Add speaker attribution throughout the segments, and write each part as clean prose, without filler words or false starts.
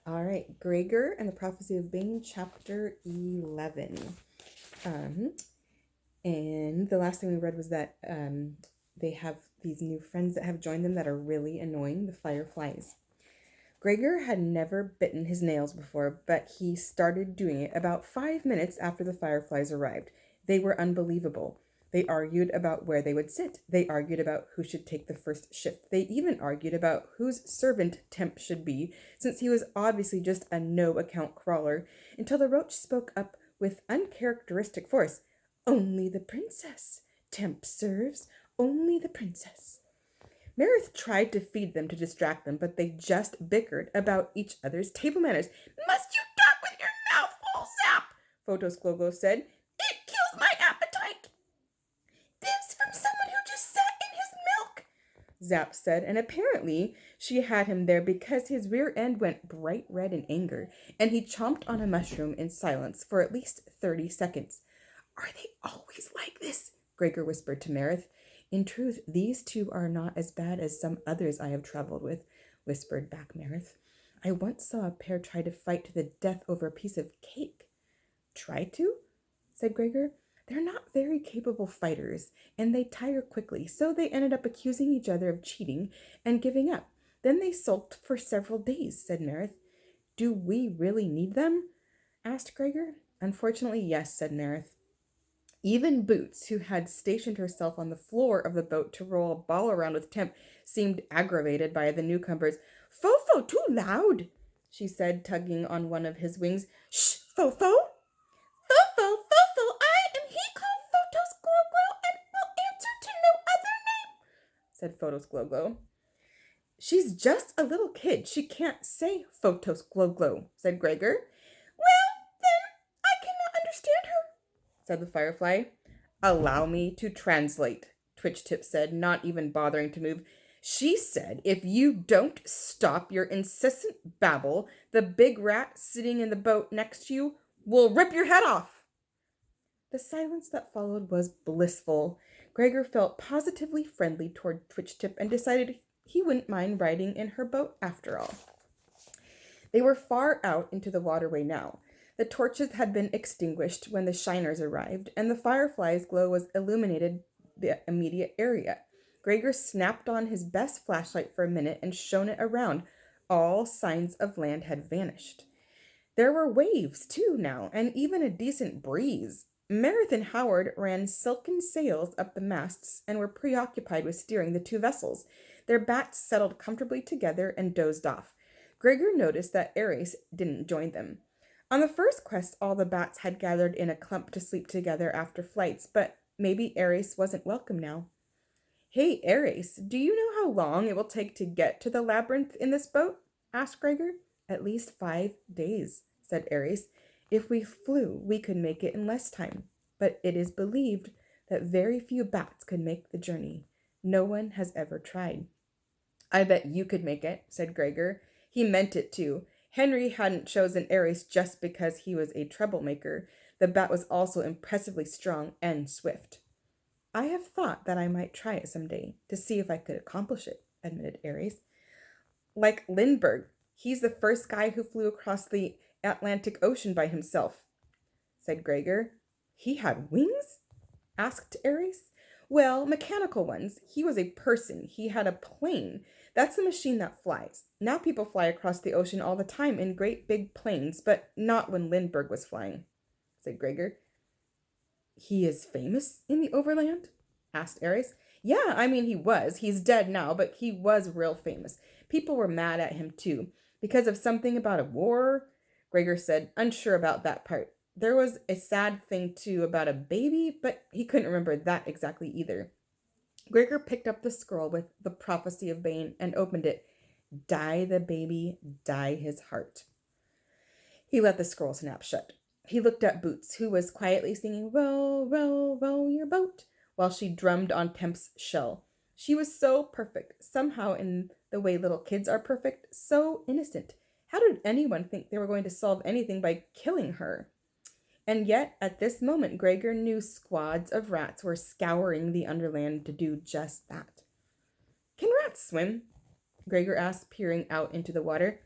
Speaker 1: All right, Gregor and the Prophecy of Bane, chapter 11. And the last thing we read was that they have these new friends that have joined them that are really annoying, the fireflies. Gregor had never bitten his nails before, but he started doing it about 5 minutes after the fireflies arrived. They were unbelievable. They argued about where they would sit. They argued about who should take the first shift. They even argued about whose servant Temp should be, since he was obviously just a no-account crawler, until the roach spoke up with uncharacteristic force. Only the princess. Temp serves only the princess. Meredith tried to feed them to distract them, but they just bickered about each other's table manners. Must you talk with your mouth full, Zap? Photos Glogo said. It kills my appetite. This from someone who just sat in his milk, Zap said, and apparently she had him there because his rear end went bright red in anger, and he chomped on a mushroom in silence for at least 30 seconds. Are they always like this? Gregor whispered to Meredith. In truth, these two are not as bad as some others I have traveled with, whispered back Meredith. I once saw a pair try to fight to the death over a piece of cake. Try to? Said Gregor. They're not very capable fighters, and they tire quickly, so they ended up accusing each other of cheating and giving up. Then they sulked for several days, said Meredith. Do we really need them? Asked Gregor. Unfortunately, yes, said Meredith. Even Boots, who had stationed herself on the floor of the boat to roll a ball around with Temp, seemed aggravated by the newcomers. Fofo, too loud, she said, tugging on one of his wings. Shh, Fofo! Fofo, I am he called Photos Glow and will answer to no other name, said Photos Glow. She's just a little kid. She can't say Photos Glow, said Gregor. Well, then I cannot understand her, said the firefly. Allow me to translate, Twitch-Tip said, not even bothering to move. She said, if you don't stop your incessant babble, the big rat sitting in the boat next to you will rip your head off. The silence that followed was blissful. Gregor felt positively friendly toward Twitch-Tip and decided he wouldn't mind riding in her boat after all. They were far out into the waterway now. The torches had been extinguished when the shiners arrived, and the firefly's glow was illuminated the immediate area. Gregor snapped on his best flashlight for a minute and shone it around. All signs of land had vanished. There were waves, too, now, and even a decent breeze. Meredith and Howard ran silken sails up the masts and were preoccupied with steering the two vessels. Their bats settled comfortably together and dozed off. Gregor noticed that Ares didn't join them. On the first quest, all the bats had gathered in a clump to sleep together after flights, but maybe Ares wasn't welcome now. Hey, Ares, do you know how long it will take to get to the labyrinth in this boat? Asked Gregor. At least 5 days, said Ares. If we flew, we could make it in less time, but it is believed that very few bats could make the journey. No one has ever tried. I bet you could make it, said Gregor. He meant it too. Henry hadn't chosen Ares just because he was a troublemaker. The bat was also impressively strong and swift. I have thought that I might try it someday to see if I could accomplish it, admitted Ares. Like Lindbergh, he's the first guy who flew across the Atlantic Ocean by himself, said Gregor. He had wings? Asked Ares. Well, mechanical ones. He was a person. He had a plane. That's the machine that flies. Now people fly across the ocean all the time in great big planes, but not when Lindbergh was flying, said Gregor. He is famous in the overland? Asked Ares. Yeah, I mean he was. He's dead now, but he was real famous. People were mad at him too, because of something about a war. Gregor said, unsure about that part. There was a sad thing too about a baby, but he couldn't remember that exactly either. Gregor picked up the scroll with the prophecy of Bane and opened it. Die the baby, die his heart. He let the scroll snap shut. He looked at Boots, who was quietly singing, row, row, row your boat, while she drummed on Temp's shell. She was so perfect, somehow in the way little kids are perfect, so innocent. How did anyone think they were going to solve anything by killing her? And yet, at this moment, Gregor knew squads of rats were scouring the underland to do just that. Can rats swim? Gregor asked, peering out into the water.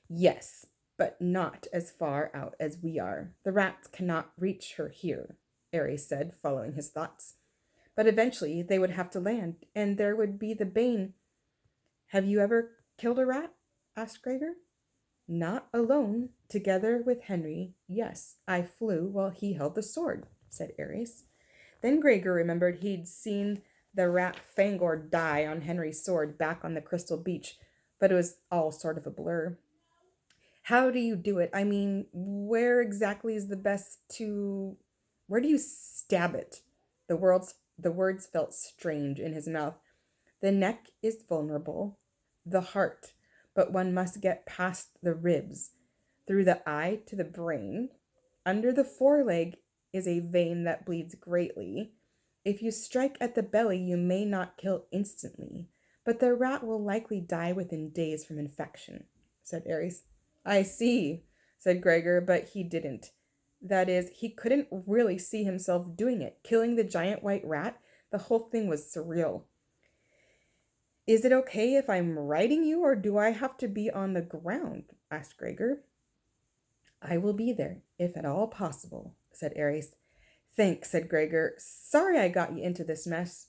Speaker 1: Yes, but not as far out as we are. The rats cannot reach her here, Ares said, following his thoughts. But eventually they would have to land, and there would be the bane. Have you ever killed a rat? Asked Gregor. Not alone. Together with Henry. Yes, I flew while he held the sword, said Ares. Then Gregor remembered he'd seen the rat Fangor die on Henry's sword back on the crystal beach, but it was all sort of a blur. How do you do it? I mean, where exactly is the best to... Where do you stab it? The words felt strange in his mouth. The neck is vulnerable, the heart, but one must get past the ribs, through the eye to the brain. Under the foreleg is a vein that bleeds greatly. If you strike at the belly, you may not kill instantly, but the rat will likely die within days from infection, said Ares. I see, said Gregor, but he didn't. That is, he couldn't really see himself doing it, killing the giant white rat. The whole thing was surreal. Is it okay if I'm riding you, or do I have to be on the ground? Asked Gregor. I will be there, if at all possible, said Ares. Thanks, said Gregor. Sorry I got you into this mess.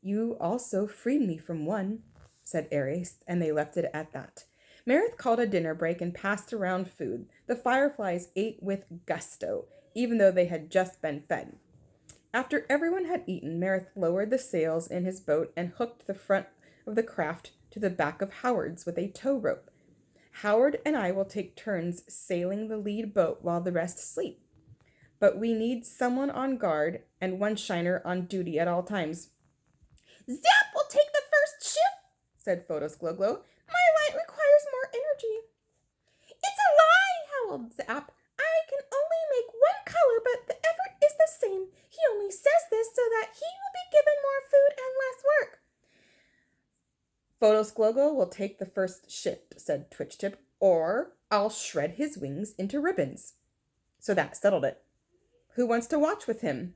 Speaker 1: You also freed me from one, said Ares, and they left it at that. Meredith called a dinner break and passed around food. The fireflies ate with gusto, even though they had just been fed. After everyone had eaten, Meredith lowered the sails in his boat and hooked the front of the craft to the back of Howard's with a tow rope. Howard and I will take turns sailing the lead boat while the rest sleep. But we need someone on guard and one shiner on duty at all times. Zap will take the first shift, said Photos Glow Glow. My light requires more energy. It's a lie, howled Zap. I can only make one color, but the effort is the same. He only says this so that he will be given more food and less work. Photos Glow Glow will take the first shift, said Twitch Tip, or I'll shred his wings into ribbons. So that settled it. Who wants to watch with him?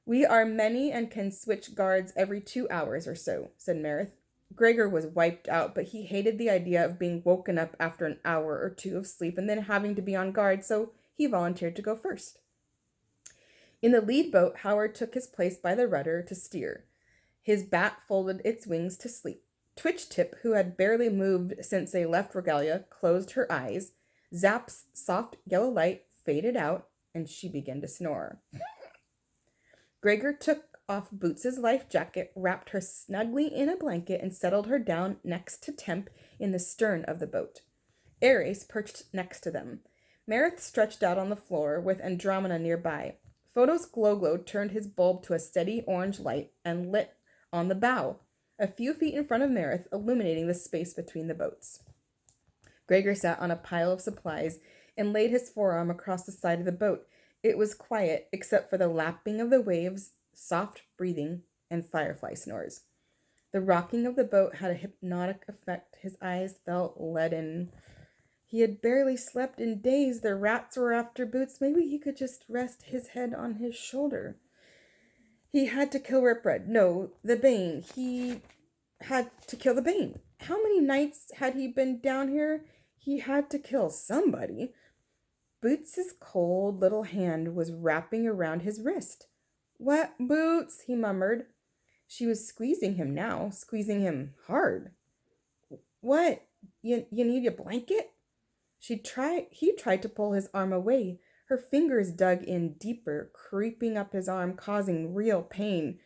Speaker 1: We are many and can switch guards every 2 hours or so, said Meredith. Gregor was wiped out, but he hated the idea of being woken up after an hour or two of sleep and then having to be on guard, so he volunteered to go first. In the lead boat, Howard took his place by the rudder to steer. His bat folded its wings to sleep. Twitch Tip, who had barely moved since they left Regalia, closed her eyes. Zap's soft yellow light faded out, and she began to snore. Gregor took off Boots's life jacket, wrapped her snugly in a blanket, and settled her down next to Temp in the stern of the boat. Ares perched next to them. Meredith stretched out on the floor, with Andromeda nearby. Photos Glow Glow turned his bulb to a steady orange light and lit on the bow, a few feet in front of Meredith, illuminating the space between the boats. Gregor sat on a pile of supplies and laid his forearm across the side of the boat. It was quiet, except for the lapping of the waves, soft breathing, and firefly snores. The rocking of the boat had a hypnotic effect. His eyes felt leaden. He had barely slept in days. The rats were after Boots. Maybe he could just rest his head on his shoulder. He had to kill Ripred. No, the Bane. He had to kill the Bane. How many nights had he been down here? He had to kill somebody. Boots's cold little hand was wrapping around his wrist. What, Boots? He murmured. She was squeezing him now, squeezing him hard. What? You need a blanket? He tried to pull his arm away. Her fingers dug in deeper, creeping up his arm, causing real pain.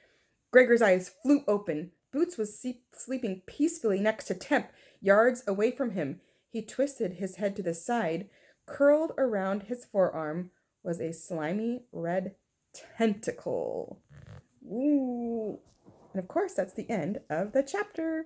Speaker 1: Gregor's eyes flew open. Boots was sleeping peacefully next to Temp, yards away from him. He twisted his head to the side. Curled around his forearm was a slimy red tentacle. Ooh. And of course, that's the end of the chapter.